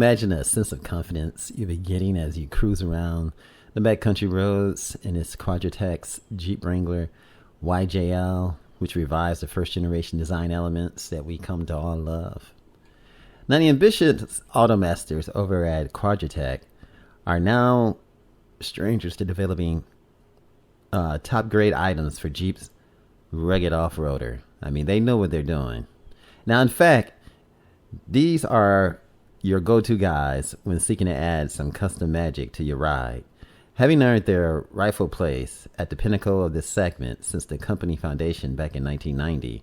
imagine that sense of confidence you'll be getting as you cruise around the backcountry roads in this Quadratec Jeep Wrangler YJL, which revives the first generation design elements that we come to all love? Now, the ambitious automasters over at Quadratec are now strangers to developing top grade items for Jeep's rugged off-roader. I mean, they know what they're doing. Now, in fact, these are your go-to guys when seeking to add some custom magic to your ride. Having earned their rightful place at the pinnacle of this segment since the company foundation back in 1990,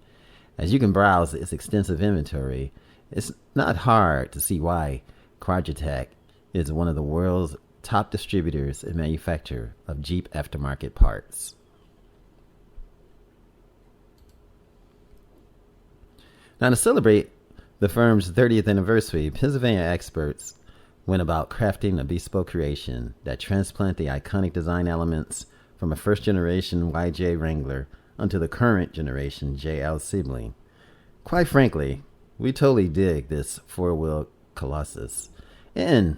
as you can browse its extensive inventory, it's not hard to see why Quadratec is one of the world's top distributors and manufacturer of Jeep aftermarket parts. Now, to celebrate the firm's 30th anniversary, Pennsylvania experts went about crafting a bespoke creation that transplant the iconic design elements from a first-generation YJ Wrangler onto the current generation JL sibling. Quite frankly, we totally dig this four-wheel colossus, and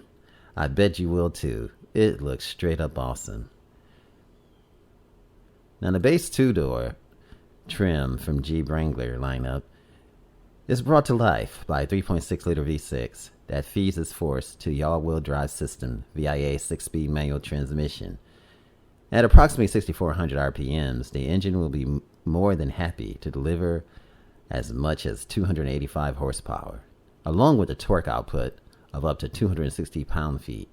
I bet you will too. It looks straight up awesome. Now, the base two-door trim from Jeep Wrangler lineup is brought to life by a 3.6-liter V6 that feeds its force to the all-wheel drive system via a 6-speed manual transmission. At approximately 6,400 RPMs, the engine will be more than happy to deliver as much as 285 horsepower, along with a torque output of up to 260 pound-feet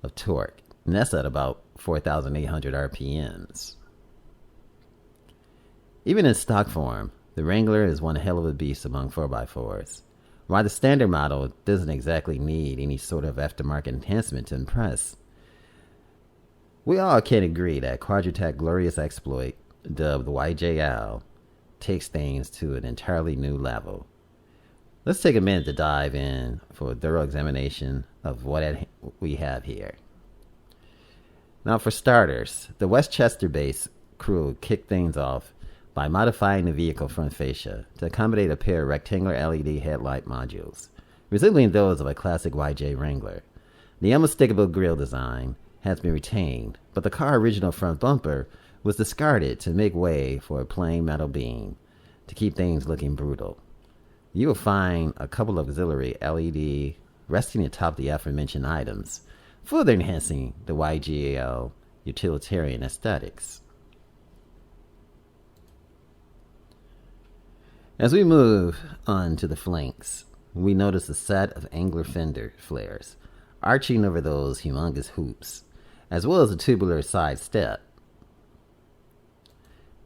of torque, and that's at about 4,800 RPMs. Even in stock form, the Wrangler is one hell of a beast among 4x4s. While the standard model doesn't exactly need any sort of aftermarket enhancement to impress, we all can agree that Quadratec's glorious exploit, dubbed the YJL, takes things to an entirely new level. Let's take a minute to dive in for a thorough examination of what we have here. Now, for starters, the Westchester-based crew kicked things off by modifying the vehicle front fascia to accommodate a pair of rectangular LED headlight modules, resembling those of a classic YJ Wrangler. The unmistakable grille design has been retained, but the car's original front bumper was discarded to make way for a plain metal beam to keep things looking brutal. You will find a couple of auxiliary LED resting atop the aforementioned items, further enhancing the YJL utilitarian aesthetics. As we move on to the flanks, we notice a set of angler fender flares arching over those humongous hoops, as well as a tubular side step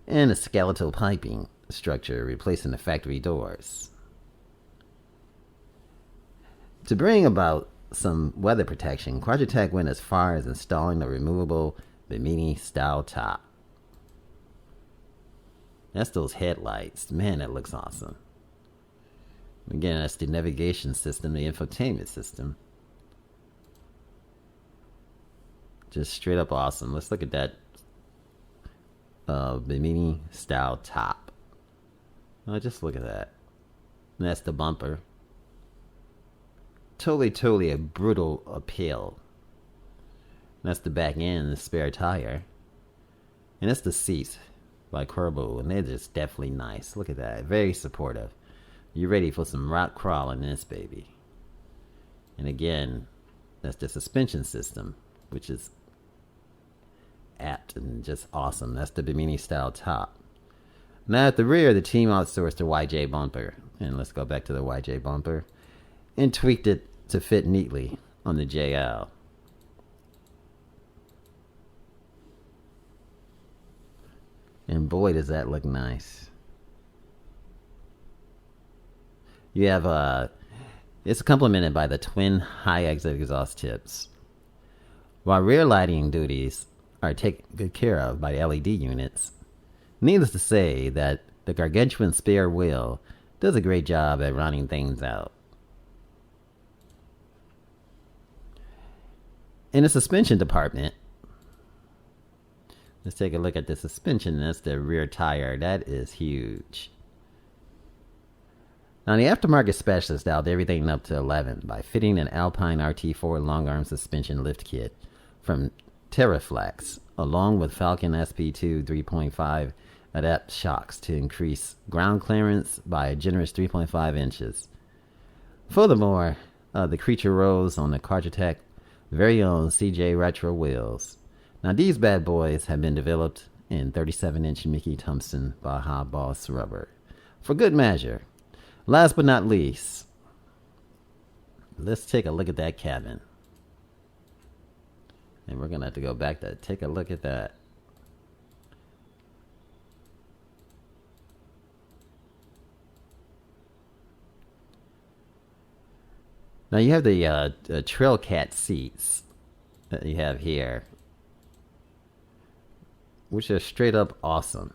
and a skeletal piping structure replacing the factory doors. To bring about some weather protection, Quadratec went as far as installing a removable Bimini-style top. That's those headlights. Man, that looks awesome. Again, that's the navigation system, the infotainment system. Just straight up awesome. Let's look at that Bimini style top. Oh, just look at that. And that's the bumper. Totally a brutal appeal. And that's the back end, the spare tire. And that's the seats by Corbeau, and they're just definitely nice. Look at that. Very supportive. You're ready for some rock crawl in this baby. And again, that's the suspension system, which is apt and just awesome. That's the Bimini style top. Now at the rear, the team outsourced the YJ bumper. And let's go back to the YJ bumper. And tweaked it to fit neatly on the JL. And boy, does that look nice. You have it's complemented by the twin high exit exhaust tips. While rear lighting duties are taken good care of by the LED units, needless to say that the gargantuan spare wheel does a great job at rounding things out. In the suspension department, let's take a look at the suspension. That's the rear tire. That is huge. Now, the aftermarket specialist dialed everything up to 11 by fitting an Alpine RT4 long arm suspension lift kit from Terraflex, along with Falcon SP2 3.5 adapt shocks to increase ground clearance by a generous 3.5 inches. Furthermore, the creature rolls on the Quadratec very own YJ Retro wheels. Now, these bad boys have been developed in 37-inch Mickey Thompson Baja Boss rubber. For good measure. Last but not least, let's take a look at that cabin. And we're going to have to go back to take a look at that. Now you have the Trail Cat seats that you have here, which are straight up awesome.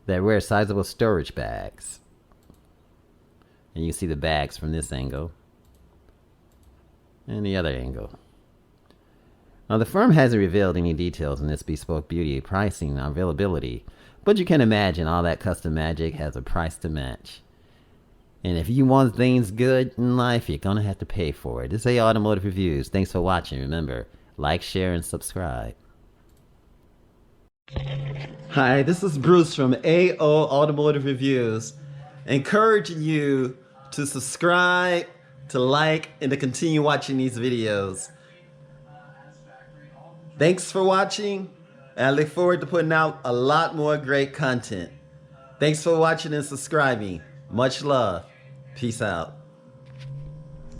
They wear sizable storage bags. And you see the bags from this angle and the other angle. Now, the firm hasn't revealed any details in this bespoke beauty pricing or availability, but you can imagine all that custom magic has a price to match. And if you want things good in life, you're going to have to pay for it. This is AO Automotive Reviews. Thanks for watching. Remember, like, share, and subscribe. Hi, this is Bruce from AO Automotive Reviews, encouraging you to subscribe, to like, and to continue watching these videos. Thanks for watching, and I look forward to putting out a lot more great content. Thanks for watching and subscribing. Much love. Peace out.